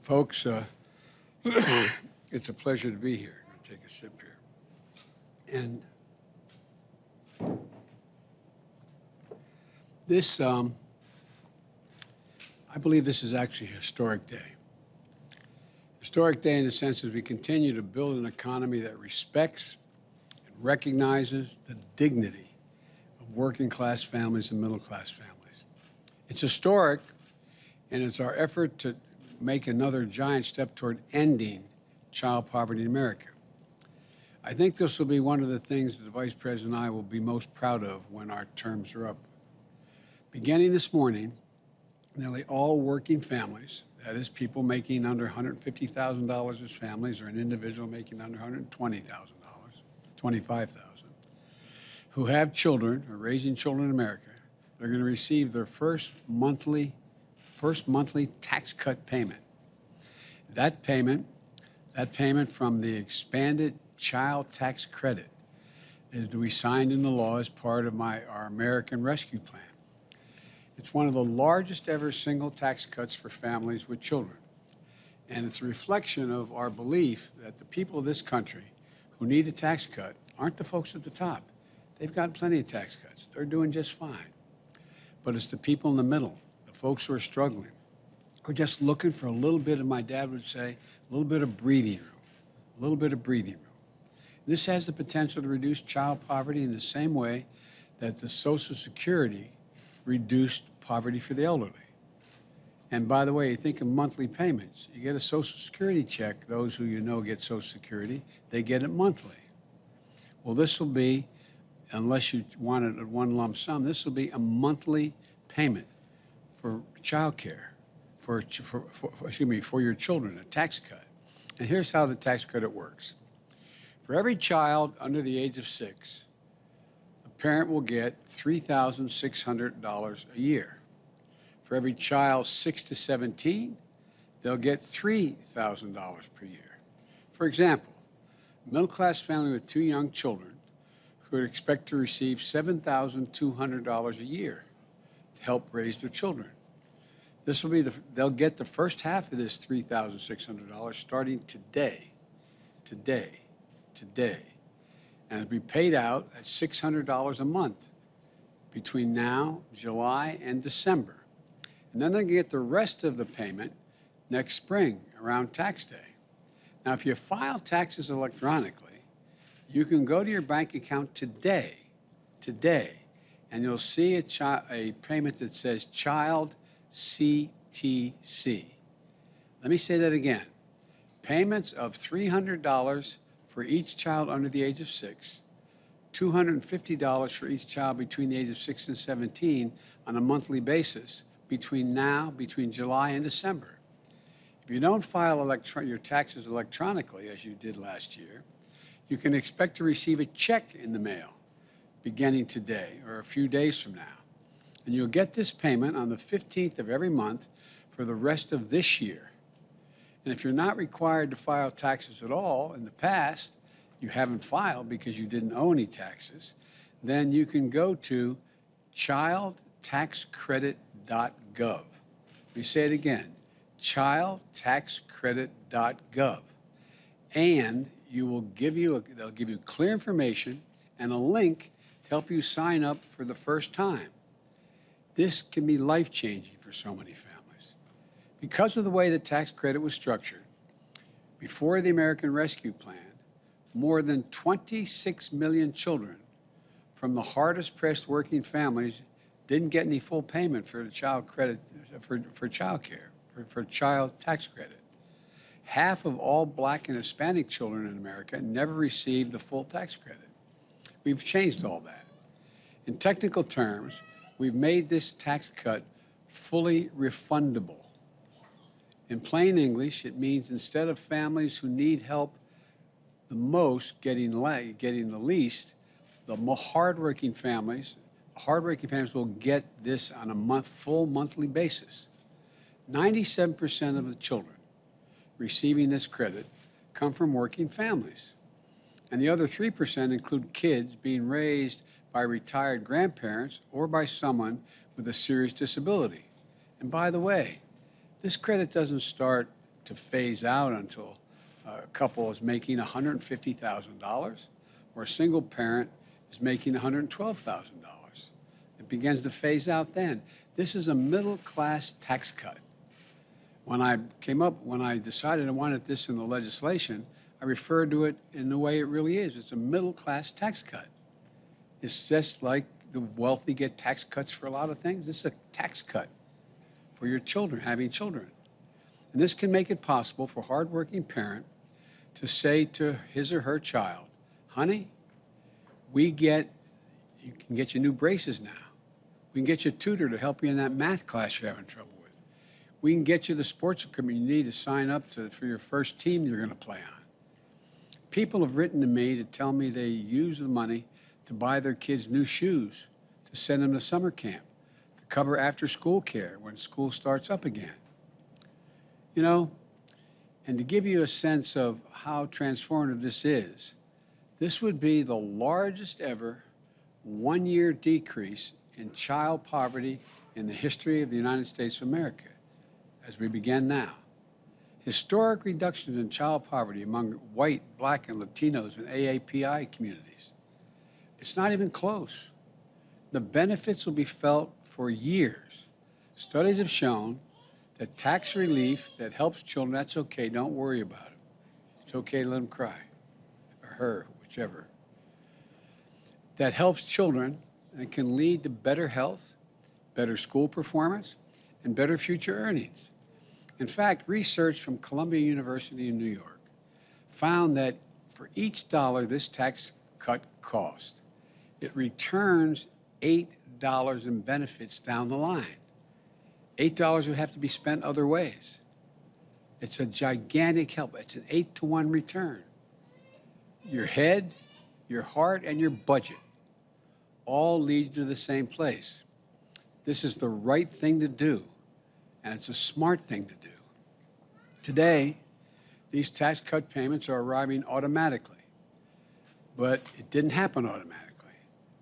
Folks, it's a pleasure to be here. I'm going to take a sip here. And this, I believe this is actually a historic day. Historic day in the sense that we continue to build an economy that respects and recognizes the dignity of working class families and middle class families. It's historic, and it's our effort to make another giant step toward ending child poverty in America. I think this will be one of the things that the Vice President and I will be most proud of when our terms are up. Beginning this morning, nearly all working families, that is people making under $150,000 as families or an individual making under $120,000, $25,000, who have children or raising children in America, they're going to receive their first monthly tax cut payment. That payment from the expanded child tax credit is to be signed into law as part of our American Rescue Plan. It's one of the largest ever single tax cuts for families with children. And it's a reflection of our belief that the people of this country who need a tax cut aren't the folks at the top. They've gotten plenty of tax cuts. They're doing just fine. But it's the people in the middle, the folks who are struggling, who are just looking for a little bit of, my dad would say, a little bit of breathing room, a little bit of breathing room. This has the potential to reduce child poverty in the same way that the Social Security reduced poverty for the elderly. And by the way, you think of monthly payments. You get a Social Security check, those who you know get Social Security, they get it monthly. Well, this will be, unless you want it at one lump sum, this will be a monthly payment for child care, for your children, a tax cut. And here's how the tax credit works. For every child under the age of 6, the parent will get $3,600 a year. For every child 6 to 17, they'll get $3,000 per year. For example, a middle-class family with 2 young children could expect to receive $7,200 a year to help raise their children. This will be they'll get the first half of this $3,600 starting today. And it'll be paid out at $600 a month between now, July, and December. And then they're going to get the rest of the payment next spring around tax day. Now, if you file taxes electronically, you can go to your bank account today, and you'll see a payment that says Child CTC. Let me say that again. Payments of $300 for each child under the age of 6, $250 for each child between the age of 6 and 17 on a monthly basis between July and December. If you don't file your taxes electronically, as you did last year, you can expect to receive a check in the mail beginning today or a few days from now. And you'll get this payment on the 15th of every month for the rest of this year. And if you're not required to file taxes at all in the past, you haven't filed because you didn't owe any taxes, then you can go to childtaxcredit.gov. Let me say it again, childtaxcredit.gov. And they'll give you clear information and a link to help you sign up for the first time. This can be life-changing for so many families. Because of the way the tax credit was structured, before the American Rescue Plan, more than 26 million children from the hardest-pressed working families didn't get any full payment for the child credit, for child care, for child tax credit. Half of all Black and Hispanic children in America never received the full tax credit. We've changed all that. In technical terms, we've made this tax cut fully refundable. In plain English, it means instead of families who need help the most getting the least, the more hardworking families will get this on a full monthly basis. 97% of the children receiving this credit come from working families. And the other 3% include kids being raised by retired grandparents or by someone with a serious disability. And by the way, this credit doesn't start to phase out until a couple is making $150,000 or a single parent is making $112,000. It begins to phase out then. This is a middle-class tax cut. When I decided I wanted this in the legislation, I referred to it in the way it really is. It's a middle-class tax cut. It's just like the wealthy get tax cuts for a lot of things. This is a tax cut for your children, having children. And this can make it possible for a hardworking parent to say to his or her child, honey, you can get you new braces now. We can get you a tutor to help you in that math class you're having trouble with. We can get you the sports equipment you need to sign up for your first team you're going to play on. People have written to me to tell me they use the money to buy their kids new shoes, to send them to summer camp, to cover after-school care when school starts up again. You know, and to give you a sense of how transformative this would be the largest ever one-year decrease in child poverty in the history of the United States of America, as we begin now. Historic reductions in child poverty among white, black, and Latinos and AAPI communities. It's not even close. The benefits will be felt for years. Studies have shown that tax relief that helps children, that's okay, don't worry about it. It's okay to let them cry, or her, whichever. That helps children and can lead to better health, better school performance, and better future earnings. In fact, research from Columbia University in New York found that for each dollar this tax cut cost, it returns $8 in benefits down the line. $8 would have to be spent other ways. It's a gigantic help. It's an 8-to-1 return. Your head, your heart, and your budget all lead to the same place. This is the right thing to do, and it's a smart thing to do. Today, these tax cut payments are arriving automatically, but it didn't happen automatically.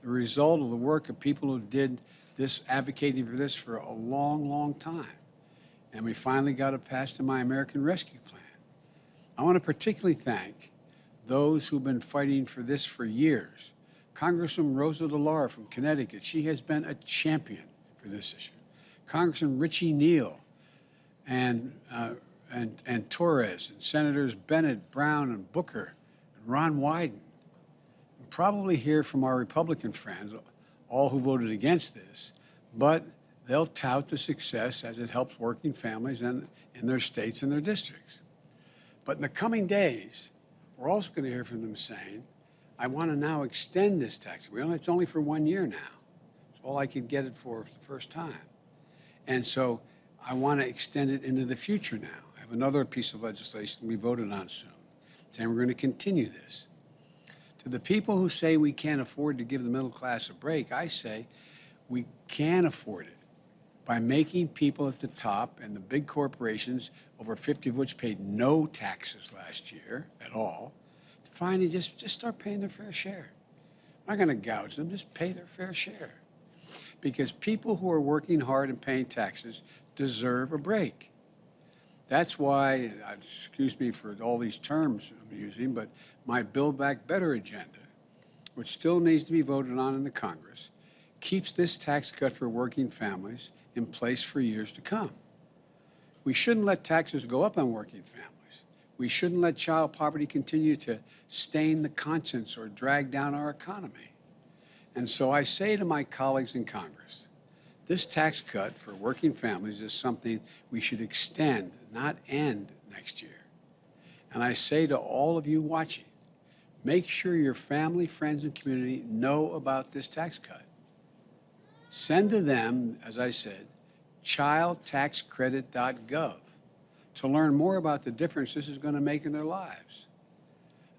The result of the work of people who did this, advocating for this for a long, long time. And we finally got it passed in my American Rescue Plan. I want to particularly thank those who've been fighting for this for years. Congresswoman Rosa DeLauro from Connecticut, she has been a champion for this issue. Congressman Richie Neal and Torres, and Senators Bennett, Brown, and Booker, and Ron Wyden. We'll probably hear from our Republican friends, all who voted against this, but they'll tout the success as it helps working families in their states and their districts. But in the coming days, we're also going to hear from them saying, I want to now extend this tax. It's only for 1 year now. It's all I could get it for the first time. And so I want to extend it into the future now. I have another piece of legislation we voted on soon, saying we're going to continue this. To the people who say we can't afford to give the middle class a break, I say we can afford it by making people at the top and the big corporations, over 50 of which paid no taxes last year at all, to finally just start paying their fair share. I'm not going to gouge them, just pay their fair share. Because people who are working hard and paying taxes deserve a break. That's why, excuse me for all these terms I'm using, but my Build Back Better agenda, which still needs to be voted on in the Congress, keeps this tax cut for working families in place for years to come. We shouldn't let taxes go up on working families. We shouldn't let child poverty continue to stain the conscience or drag down our economy. And so I say to my colleagues in Congress, this tax cut for working families is something we should extend, not end next year. And I say to all of you watching, make sure your family, friends, and community know about this tax cut. Send to them, as I said, childtaxcredit.gov to learn more about the difference this is going to make in their lives.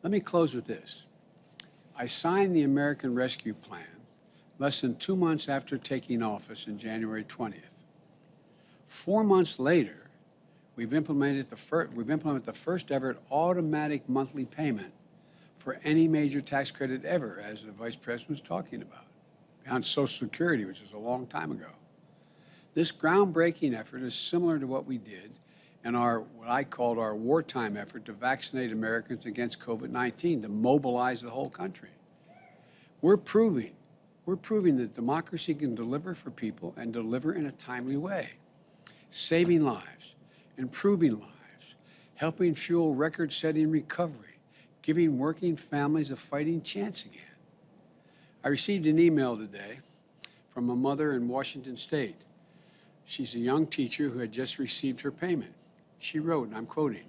Let me close with this. I signed the American Rescue Plan less than 2 months after taking office in January 20th. 4 months later, we've implemented the first ever automatic monthly payment for any major tax credit ever, as the Vice President was talking about, beyond Social Security, which was a long time ago. This groundbreaking effort is similar to what we did and what I called our wartime effort to vaccinate Americans against COVID-19, to mobilize the whole country. We're proving that democracy can deliver for people and deliver in a timely way, saving lives, improving lives, helping fuel record-setting recovery, giving working families a fighting chance again. I received an email today from a mother in Washington State. She's a young teacher who had just received her payment. She wrote, and I'm quoting,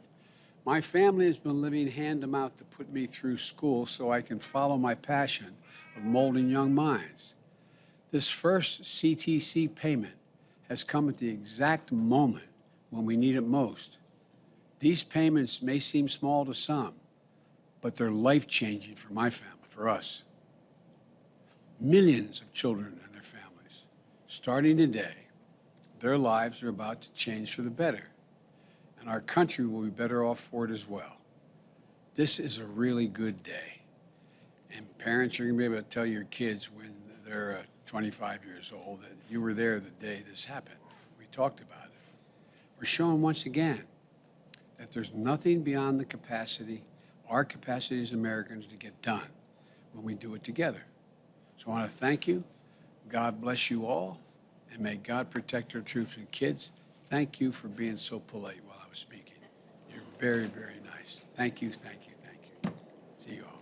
"My family has been living hand to mouth to put me through school so I can follow my passion of molding young minds. This first CTC payment has come at the exact moment when we need it most. These payments may seem small to some, but they're life-changing for my family, for us. Millions of children and their families, starting today, their lives are about to change for the better, and our country will be better off for it as well. This is a really good day, and parents are going to be able to tell your kids when they're 25 years old that you were there the day this happened. We talked about it. We're showing once again that there's nothing beyond the capacity, our capacity as Americans, to get done when we do it together. So I want to thank you. God bless you all, and may God protect our troops and kids. Thank you for being so polite while I was speaking. You're very, very nice. Thank you, thank you, thank you. See you all.